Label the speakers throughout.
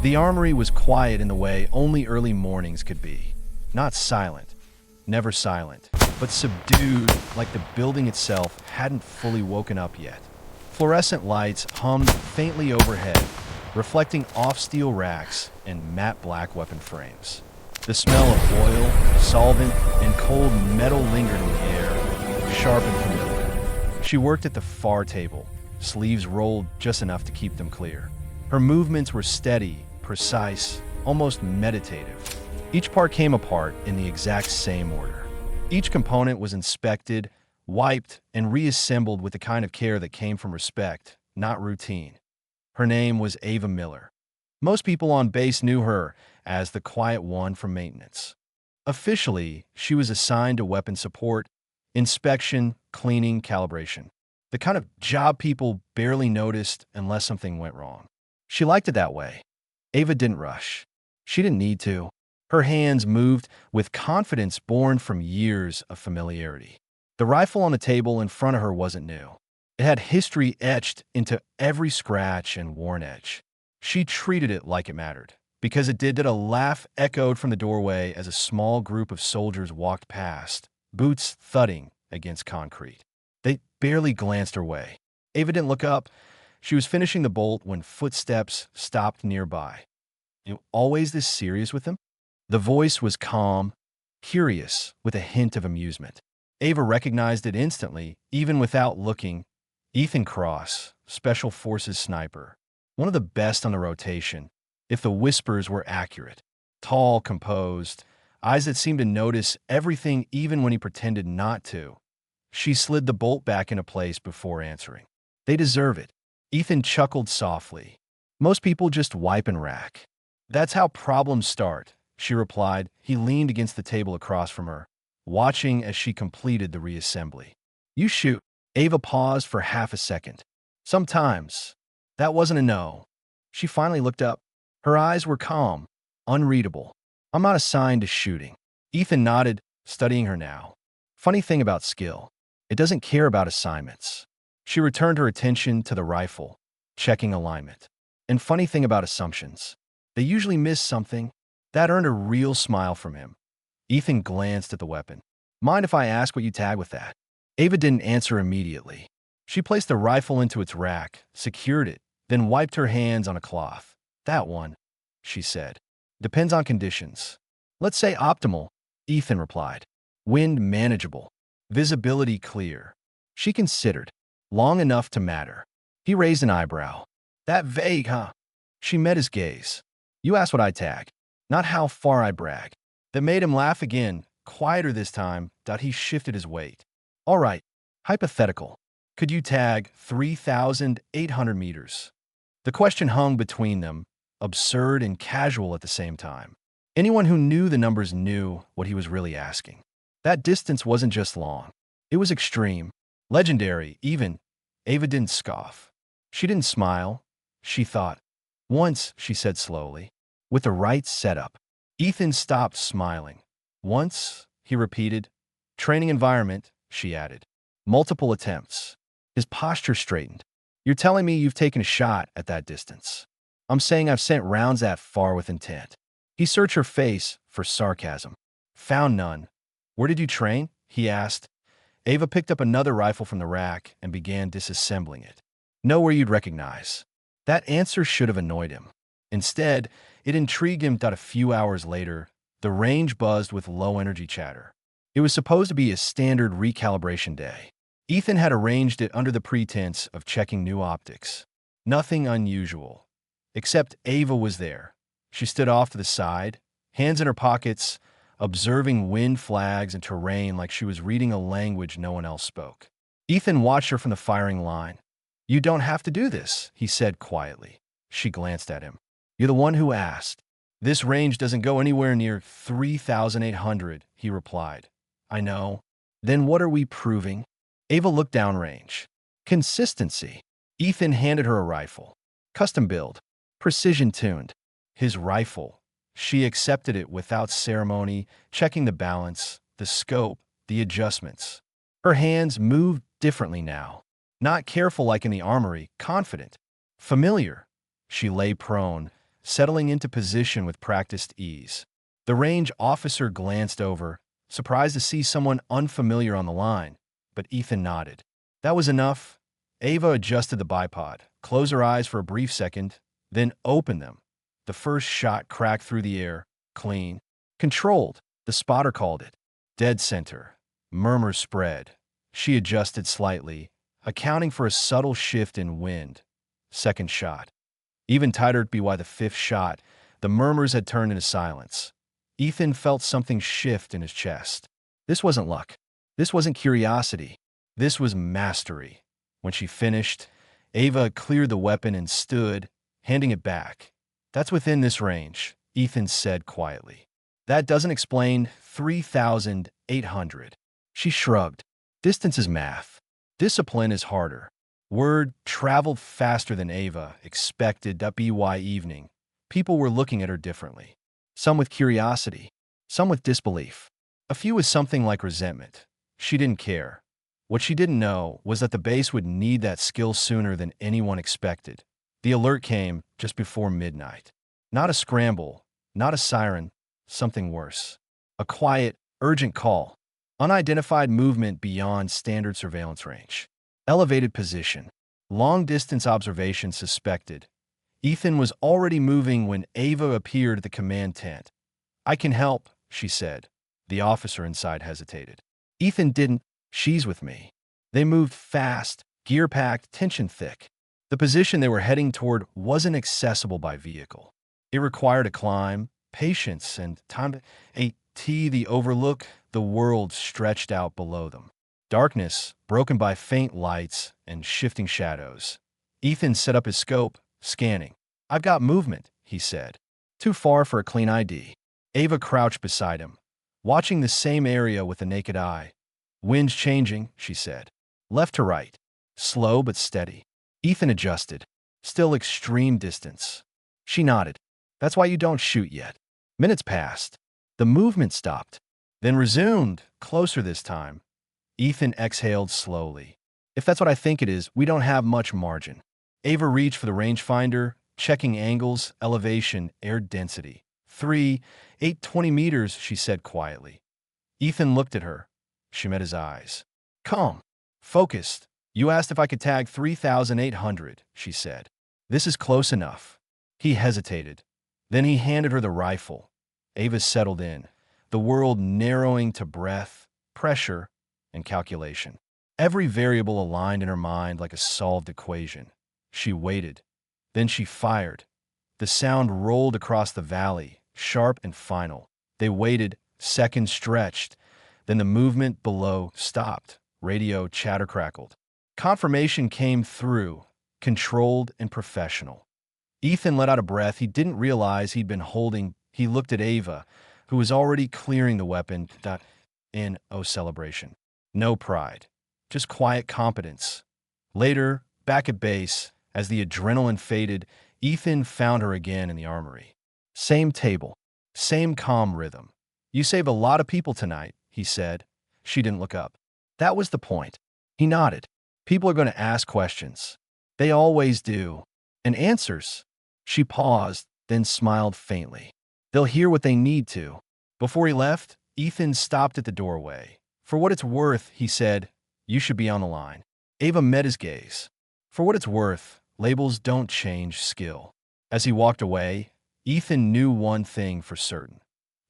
Speaker 1: The armory was quiet in the way only early mornings could be. Not silent, never silent, but subdued, like the building itself hadn't fully woken up yet. Fluorescent lights hummed faintly overhead, reflecting off steel racks and matte black weapon frames. The smell of oil, solvent, and cold metal lingered in the air, sharp and familiar. She worked at the far table, sleeves rolled just enough to keep them clear. Her movements were steady, precise, almost meditative. Each part came apart in the exact same order. Each component was inspected, wiped, and reassembled with the kind of care that came from respect, not routine. Her name was Ava Miller. Most people on base knew her as the quiet one from maintenance. Officially, she was assigned to weapon support, inspection, cleaning, calibration. The kind of job people barely noticed unless something went wrong. She liked it that way. Ava didn't rush. She didn't need to. Her hands moved with confidence born from years of familiarity. The rifle on the table in front of her wasn't new. It had history etched into every scratch and worn edge. She treated it like it mattered, because it did. A laugh echoed from the doorway as a small group of soldiers walked past, boots thudding against concrete. They barely glanced her way. Ava didn't look up. She was finishing the bolt when footsteps stopped nearby. "You always this serious with him?" The voice was calm, curious, with a hint of amusement. Ava recognized it instantly, even without looking. Ethan Cross, Special Forces sniper. One of the best on the rotation, if the whispers were accurate. Tall, composed, eyes that seemed to notice everything even when he pretended not to. She slid the bolt back into place before answering. "They deserve it." Ethan chuckled softly. "Most people just wipe and rack. That's how problems start," she replied. He leaned against the table across from her, watching as she completed the reassembly. "You shoot." Ava paused for half a second. "Sometimes." That wasn't a no. She finally looked up. Her eyes were calm, unreadable. "I'm not assigned to shooting." Ethan nodded, studying her now. Funny thing about skill, it doesn't care about assignments. She returned her attention to the rifle, checking alignment. And funny thing about assumptions, they usually miss something. That earned a real smile from him. Ethan glanced at the weapon. "Mind if I ask what you tag with that?" Ava didn't answer immediately. She placed the rifle into its rack, secured it, then wiped her hands on a cloth. "That one," she said. "Depends on conditions." "Let's say optimal," Ethan replied. "Wind manageable. Visibility clear." She considered. "Long enough to matter." He raised an eyebrow. "That vague, huh?" She met his gaze. "You asked what I tag, not how far I brag." That made him laugh again, quieter this time. He shifted his weight. "All right, hypothetical. Could you tag 3,800 meters?" The question hung between them, absurd and casual at the same time. Anyone who knew the numbers knew what he was really asking. That distance wasn't just long. It was extreme, legendary, even. Ava didn't scoff. She didn't smile. She thought. "Once," she said slowly, "with the right setup." Ethan stopped smiling. "Once," he repeated. "Training environment," she added. "Multiple attempts." His posture straightened. "You're telling me you've taken a shot at that distance?" "I'm saying I've sent rounds that far with intent." He searched her face for sarcasm. Found none. "Where did you train?" he asked. Ava picked up another rifle from the rack and began disassembling it. "Nowhere you'd recognize." That answer should have annoyed him. Instead, it intrigued him. A few hours later, the range buzzed with low-energy chatter. It was supposed to be a standard recalibration day. Ethan had arranged it under the pretense of checking new optics. Nothing unusual. Except Ava was there. She stood off to the side, hands in her pockets, observing wind flags and terrain like she was reading a language no one else spoke. Ethan watched her from the firing line. "You don't have to do this," he said quietly. She glanced at him. "You're the one who asked." "This range doesn't go anywhere near 3,800, he replied. "I know." "Then what are we proving?" Ava looked downrange. "Consistency." Ethan handed her a rifle. Custom build. Precision tuned. His rifle. She accepted it without ceremony, checking the balance, the scope, the adjustments. Her hands moved differently now. Not careful like in the armory, confident. Familiar. She lay prone, settling into position with practiced ease. The range officer glanced over, surprised to see someone unfamiliar on the line, but Ethan nodded. That was enough. Ava adjusted the bipod, closed her eyes for a brief second, then opened them. The first shot cracked through the air, clean. Controlled, the spotter called it. Dead center. Murmurs spread. She adjusted slightly, accounting for a subtle shift in wind. Second shot. Even tighter by the fifth shot, the murmurs had turned into silence. Ethan felt something shift in his chest. This wasn't luck. This wasn't curiosity. This was mastery. When she finished, Ava cleared the weapon and stood, handing it back. That's within this range, Ethan said quietly. That doesn't explain 3,800. She shrugged. Distance is math. Discipline is harder. Word traveled faster than Ava expected. By evening, people were looking at her differently. Some with curiosity, some with disbelief. A few with something like resentment. She didn't care. What she didn't know was that the base would need that skill sooner than anyone expected. The alert came just before midnight. Not a scramble, not a siren, something worse. A quiet, urgent call. Unidentified movement beyond standard surveillance range. Elevated position. Long-distance observation suspected. Ethan was already moving when Ava appeared at the command tent. I can help, she said. The officer inside hesitated. Ethan didn't. She's with me. They moved fast, gear-packed, tension-thick. The position they were heading toward wasn't accessible by vehicle. It required a climb, patience, and time. The overlook, the world stretched out below them. Darkness, broken by faint lights and shifting shadows. Ethan set up his scope, scanning. I've got movement, he said. Too far for a clean ID. Ava crouched beside him, watching the same area with the naked eye. Wind's changing, she said. Left to right. Slow but steady. Ethan adjusted. Still extreme distance. She nodded. That's why you don't shoot yet. Minutes passed. The movement stopped, then resumed, closer this time. Ethan exhaled slowly. If that's what I think it is, we don't have much margin. Ava reached for the rangefinder, checking angles, elevation, air density. 820 meters, she said quietly. Ethan looked at her. She met his eyes. Calm. Focused. You asked if I could tag 3,800, she said. This is close enough. He hesitated. Then he handed her the rifle. Ava settled in, the world narrowing to breath, pressure, and calculation. Every variable aligned in her mind like a solved equation. She waited. Then she fired. The sound rolled across the valley, sharp and final. They waited, seconds stretched. Then the movement below stopped. Radio chatter crackled. Confirmation came through, controlled and professional. Ethan let out a breath he didn't realize he'd been holding. He looked at Ava, who was already clearing the weapon. Celebration. No pride, just quiet competence. Later, back at base, as the adrenaline faded, Ethan found her again in the armory. Same table, same calm rhythm. You saved a lot of people tonight, he said. She didn't look up. That was the point. He nodded. People are going to ask questions. They always do. And answers. She paused, then smiled faintly. They'll hear what they need to. Before he left, Ethan stopped at the doorway. For what it's worth, he said, you should be on the line. Ava met his gaze. For what it's worth, labels don't change skill. As he walked away, Ethan knew one thing for certain.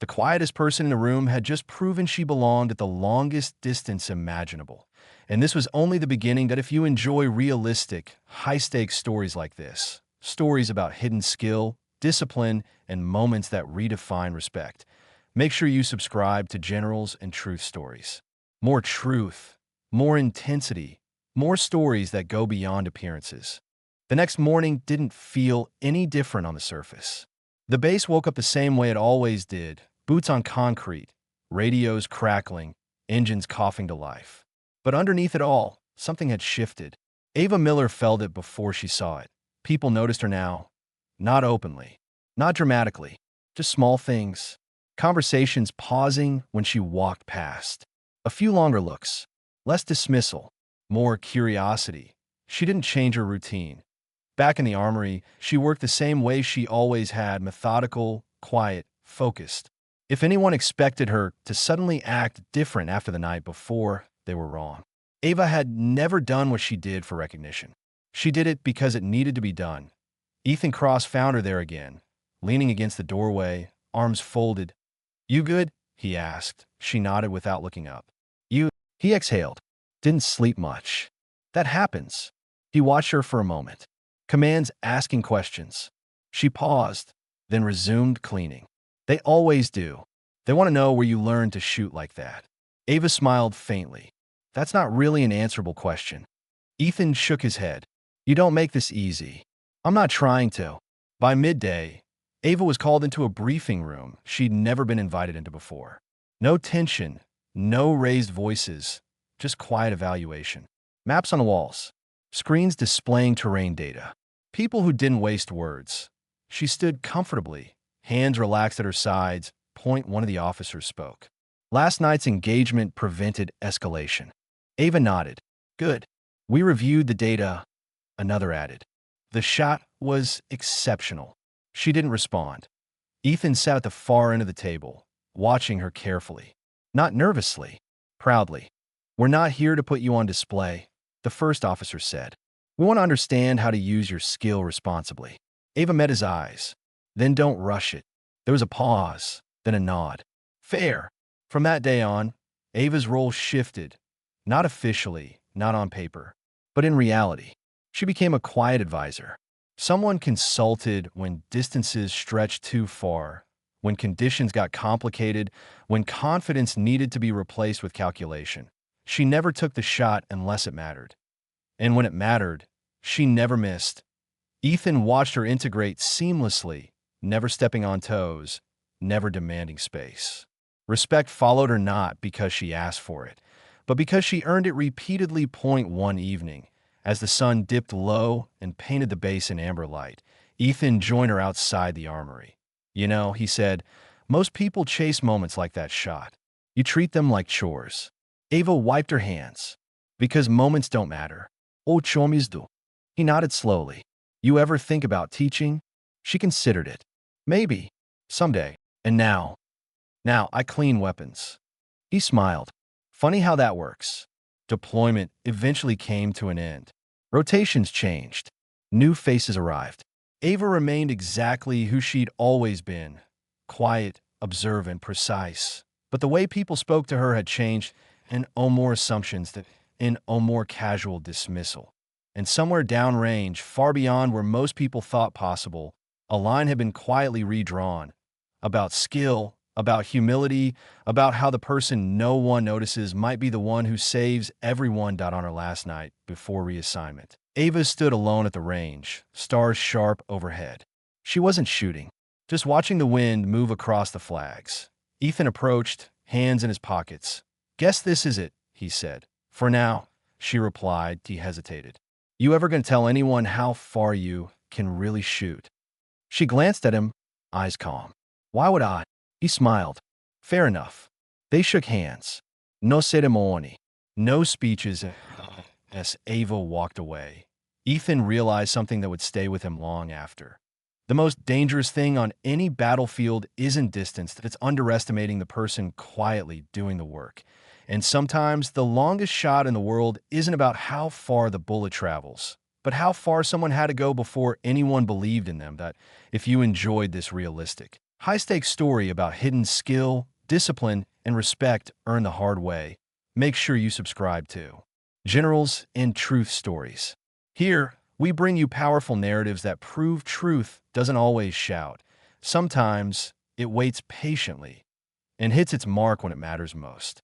Speaker 1: The quietest person in the room had just proven she belonged at the longest distance imaginable. And this was only the beginning. That if you enjoy realistic, high-stakes stories like this, stories about hidden skill, discipline, and moments that redefine respect, make sure you subscribe to Generals and Truth Stories. More truth, more intensity, more stories that go beyond appearances. The next morning didn't feel any different on the surface. The base woke up the same way it always did, boots on concrete, radios crackling, engines coughing to life. But underneath it all, something had shifted. Ava Miller felt it before she saw it. People noticed her now. Not openly, not dramatically, just small things. Conversations pausing when she walked past. A few longer looks, less dismissal, more curiosity. She didn't change her routine. Back in the armory, she worked the same way she always had, methodical, quiet, focused. If anyone expected her to suddenly act different after the night before, they were wrong. Ava had never done what she did for recognition. She did it because it needed to be done. Ethan Cross found her there again, leaning against the doorway, arms folded. "You good?" he asked. She nodded without looking up. "You?" He exhaled. "Didn't sleep much." "That happens." He watched her for a moment. Commands asking questions. She paused, then resumed cleaning. "They always do. They want to know where you learned to shoot like that." Ava smiled faintly. "That's not really an answerable question." Ethan shook his head. "You don't make this easy." "I'm not trying to." By midday, Ava was called into a briefing room she'd never been invited into before. No tension, no raised voices, just quiet evaluation. Maps on the walls, screens displaying terrain data. People who didn't waste words. She stood comfortably, hands relaxed at her sides. Point one of the officers spoke. "Last night's engagement prevented escalation." Ava nodded. "Good. We reviewed the data," another added. "The shot was exceptional." She didn't respond. Ethan sat at the far end of the table, watching her carefully. Not nervously, proudly. "We're not here to put you on display," the first officer said. "We want to understand how to use your skill responsibly." Ava met his eyes. "Then don't rush it." There was a pause, then a nod. "Fair." From that day on, Ava's role shifted. Not officially, not on paper, but in reality. She became a quiet advisor. Someone consulted when distances stretched too far, when conditions got complicated, when confidence needed to be replaced with calculation. She never took the shot unless it mattered. And when it mattered, she never missed. Ethan watched her integrate seamlessly, never stepping on toes, never demanding space. Respect followed her not because she asked for it, but because she earned it repeatedly. Point one evening, as the sun dipped low and painted the base in amber light, Ethan joined her outside the armory. "You know," he said, "most people chase moments like that shot. You treat them like chores." Ava wiped her hands. "Because moments don't matter. Oh, chomis do." He nodded slowly. "You ever think about teaching?" She considered it. "Maybe. Someday. And now I clean weapons." He smiled. "Funny how that works." Deployment eventually came to an end. Rotations changed. New faces arrived. Ava remained exactly who she'd always been. Quiet, observant, precise. But the way people spoke to her had changed, and more assumptions, that in more casual dismissal. And somewhere downrange, far beyond where most people thought possible, a line had been quietly redrawn. About skill, about humility, about how the person no one notices might be the one who saves everyone. On her last night, before reassignment, Ava stood alone at the range, stars sharp overhead. She wasn't shooting, just watching the wind move across the flags. Ethan approached, hands in his pockets. "Guess this is it," he said. "For now," she replied. He hesitated. "You ever gonna tell anyone how far you can really shoot?" She glanced at him, eyes calm. "Why would I?" He smiled. "Fair enough." They shook hands. No ceremony. No speeches. As Ava walked away, Ethan realized something that would stay with him long after. The most dangerous thing on any battlefield isn't distance, that it's underestimating the person quietly doing the work. And sometimes the longest shot in the world isn't about how far the bullet travels, but how far someone had to go before anyone believed in them. That if you enjoyed this realistic, high-stakes story about hidden skill, discipline, and respect earned the hard way, make sure you subscribe to Generals and Truth Stories. Here, we bring you powerful narratives that prove truth doesn't always shout. Sometimes it waits patiently and hits its mark when it matters most.